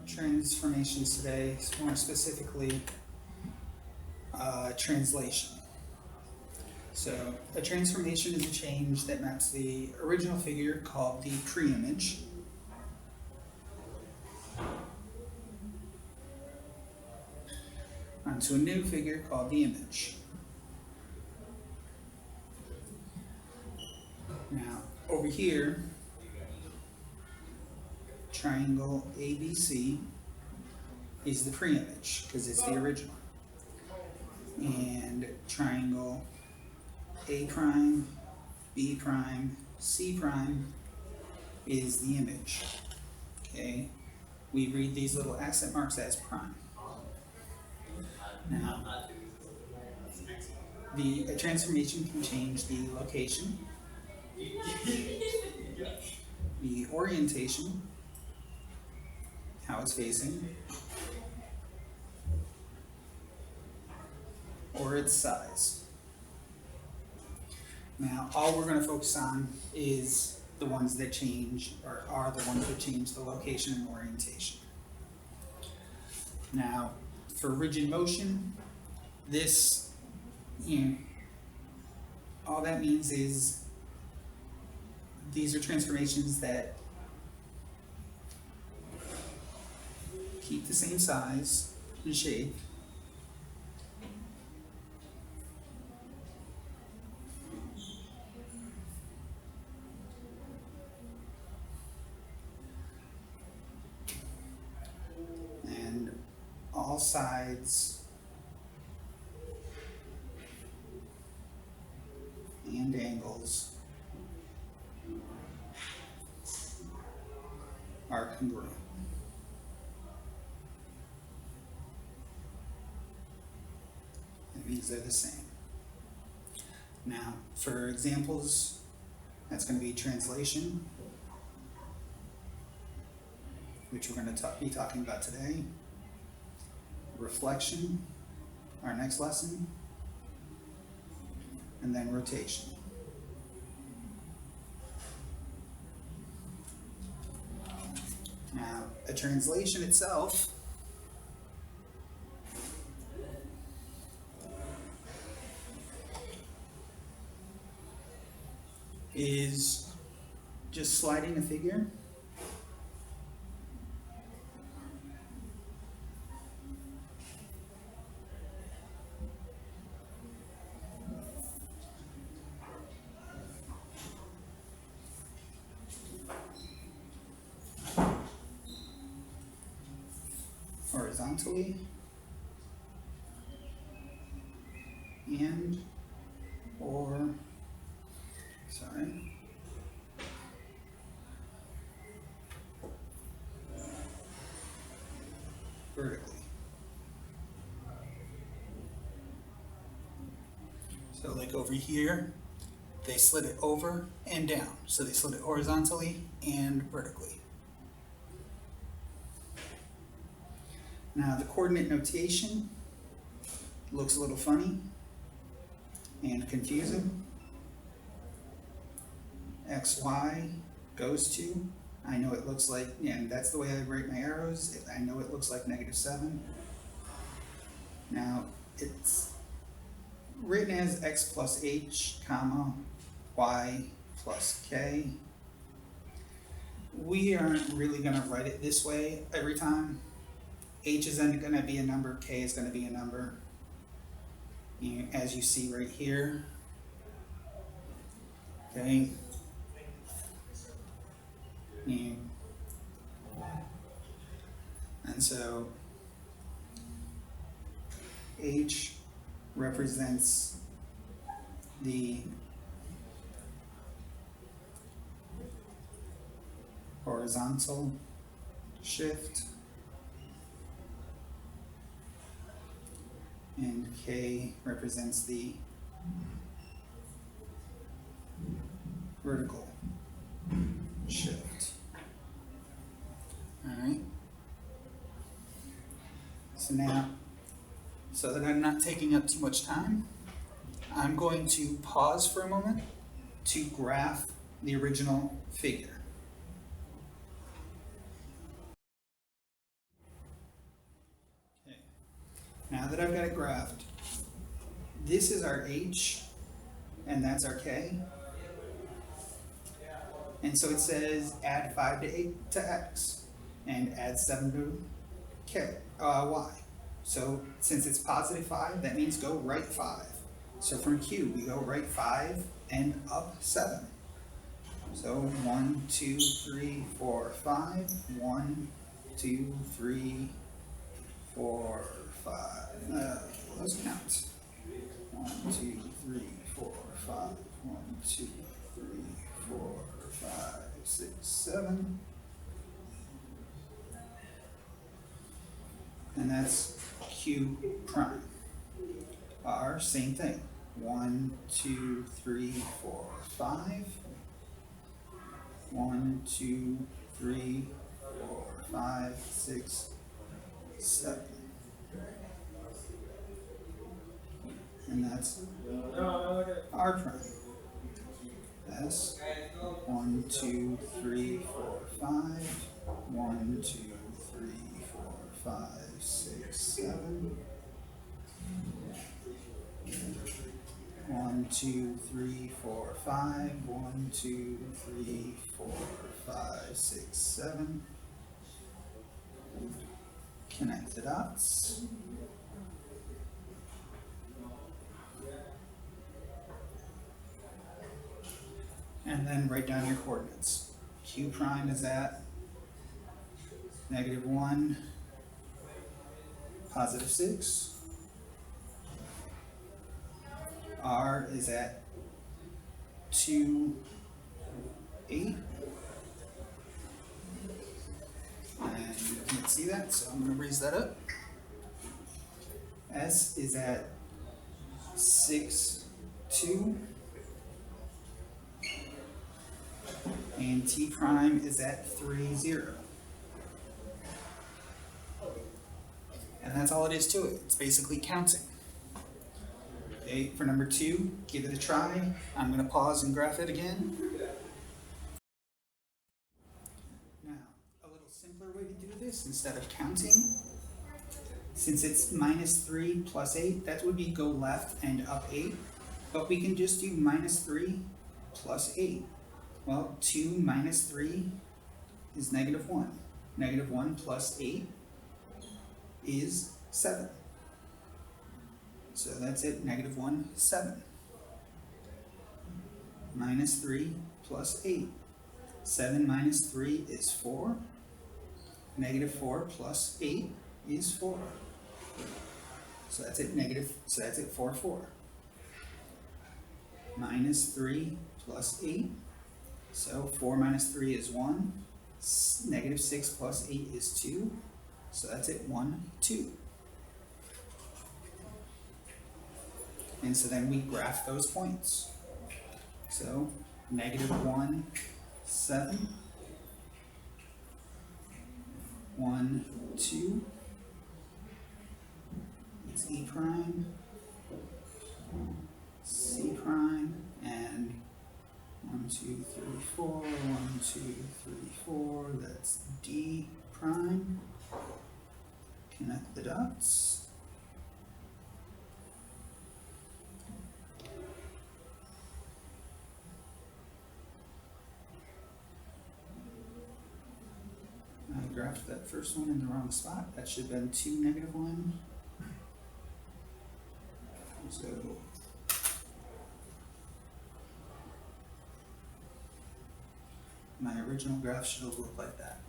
transformations today, more specifically translation. So a transformation is a change that maps the original figure, called the preimage, onto a new figure called the image. Now, over here, triangle ABC is the preimage because it's the original. And triangle A prime, B prime, C prime is the image. Okay, we read these little accent marks as prime. Now, a transformation can change the location, the orientation, how it's facing, or its size. Now, all we're going to focus on is the ones that change, or are the ones that change the location and orientation. Now, for rigid motion, this, all that means is these are transformations that keep the same size and shape, and all sides and angles are congruent. That means they're the same. Now, for examples, that's going to be translation, which we're going to be talking about today. Reflection, our next lesson, and then rotation. Now, a translation itself is just sliding a figure horizontally and vertically. So like over here, they slid it over and down. So they slid it horizontally and vertically. Now the coordinate notation looks a little funny and confusing. XY goes to, I know it looks like, and that's the way I write my arrows, I know it looks like -7. Now it's written as x plus h, comma, y plus k. We aren't really going to write it this way every time. H is then going to be a number, k is going to be a number. As you see right here. Okay. And so H represents the horizontal shift, and K represents the vertical shift. All right. So now, so that I'm not taking up too much time, I'm going to pause for a moment to graph the original figure. Now that I've got it graphed, this is our h, and that's our k. And so it says add 5 to 8 to x, and add 7 to y. So since it's positive 5, that means go right 5. So from q, we go right 5 and up 7. So 1, 2, 3, 4, 5. 1, 2, 3, 4, 5. Let's count. 1, 2, 3, 4, 5. 1, 2, 3, 4, 5, 6, 7. And that's q prime. R, same thing. 1, 2, 3, 4, 5. 1, 2, 3, 4, 5, 6, 7. And that's R prime. S. 1, 2, 3, 4, 5. 1, 2, 3, 4, 5, 6, 7. 1, 2, 3, 4, 5. 1, 2, 3, 4, 5, 6, 7. Connect the dots. And then write down your coordinates. Q prime is at -1, +6. R is at 2, 8. And you can't see that, so I'm going to raise that up. S is at 6, 2. And T prime is at 3, 0. And that's all it is to it. It's basically counting. Okay, for number 2, give it a try. I'm going to pause and graph it again. Now, a little simpler way to do this, instead of counting, since it's -3 + 8, that would be go left and up 8. But we can just do -3 + 8. Well, 2 minus 3 is -1. -1 + 8 is 7. So that's it, -1, 7. -3 + 8. 7 minus 3 is 4. -4 + 8 is 4. So that's it, so that's it, 4, 4. -3 + 8. So 4 minus 3 is 1. -6 + 8 is 2. So that's it, 1, 2. And so then we graph those points. So -1, 7. 1, 2. It's E prime, C prime, and 1, 2, 3, 4, 1, 2, 3, 4, that's D prime. Connect the dots. I graphed that first one in the wrong spot. That should have been 2, -1. So my original graph should have looked like that.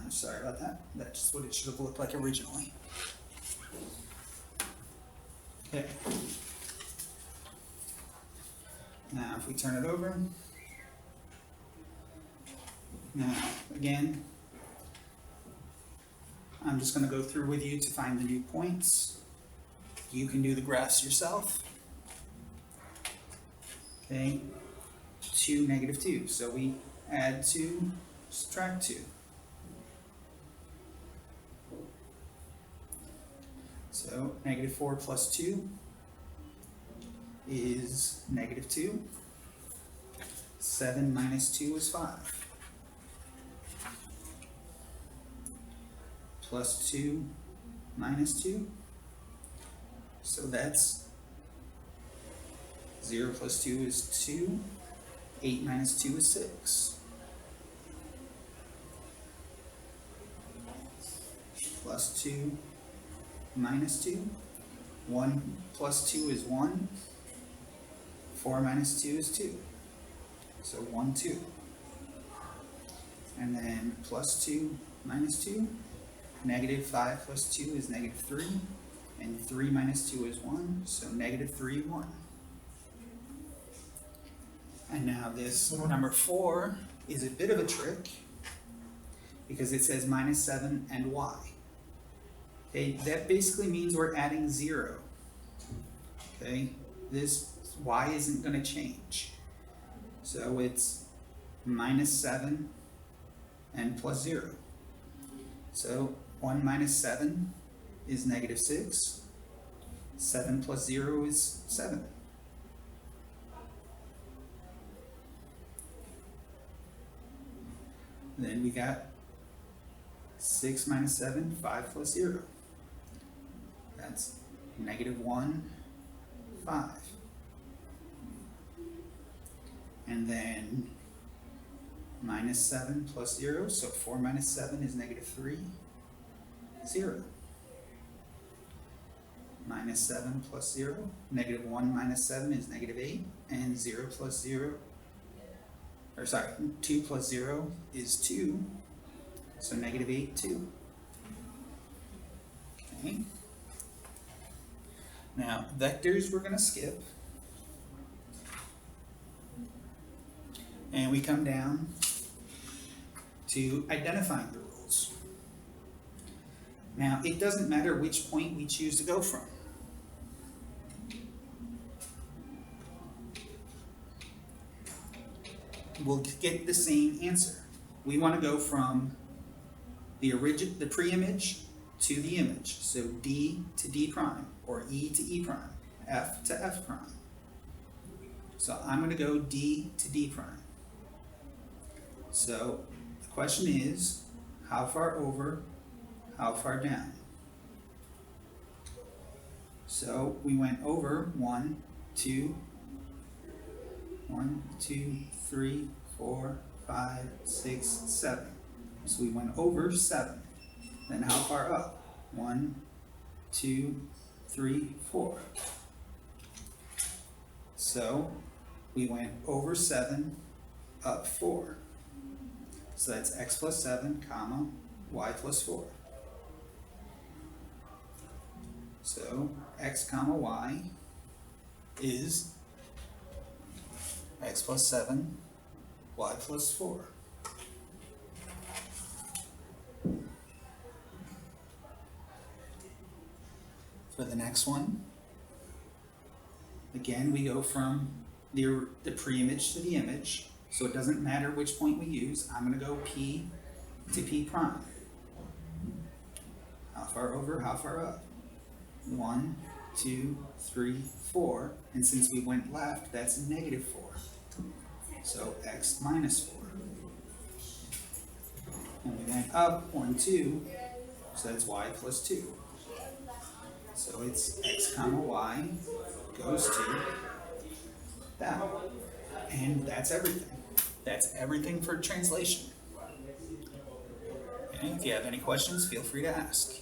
Sorry about that. That's just what it should have looked like originally. Okay. Now if we turn it over. Now again, I'm just going to go through with you to find the new points. You can do the graphs yourself. Okay. 2, -2. So we add 2, subtract 2. So -4 + 2 is -2. 7 minus 2 is 5. Plus 2 minus 2. So that's 0 plus 2 is 2. 8 minus 2 is 6. Plus 2 minus 2. 1 plus 2 is 1. 4 minus 2 is 2. So 1, 2. And then plus 2 minus 2. Negative 5 plus 2 is negative 3. And 3 minus 2 is 1. So negative 3, 1. And now this number 4 is a bit of a trick because it says minus 7 and y. Okay, that basically means we're adding 0. Okay, this y isn't going to change. So it's minus 7 and plus 0. So 1 minus 7 is negative 6. 7 plus 0 is 7. Then we got 6 minus 7, 5 plus 0. That's negative 1, 5. And then minus 7 plus 0, so 4 minus 7 is negative 3, 0. Minus 7 plus 0, negative 1 minus 7 is negative 8, and 0 plus 0, or sorry, 2 plus 0 is 2, so negative 8, 2. Okay. Now, vectors we're going to skip. And we come down to identifying the rules. Now, it doesn't matter which point we choose to go from. We'll get the same answer. We want to go from the pre-image to the image. So D to D prime, or E to E prime, F to F prime. So I'm going to go D to D prime. So the question is, how far over, how far down? So we went over 1, 2, 3, 4, 5, 6, 7. So we went over 7. Then how far up? 1, 2, 3, 4. So we went over 7, up 4. So that's x plus 7, comma, y plus 4. So x comma y is x plus 7, y plus 4. For the next one, again, we go from the pre-image to the image, so it doesn't matter which point we use. I'm going to go P to P prime. How far over, how far up? 1, 2, 3, 4, and since we went left, that's negative 4. So x minus 4. And we went up 1, 2, so that's y plus 2. So it's x comma y goes to that. And that's everything. That's everything for translation. Okay, if you have any questions, feel free to ask.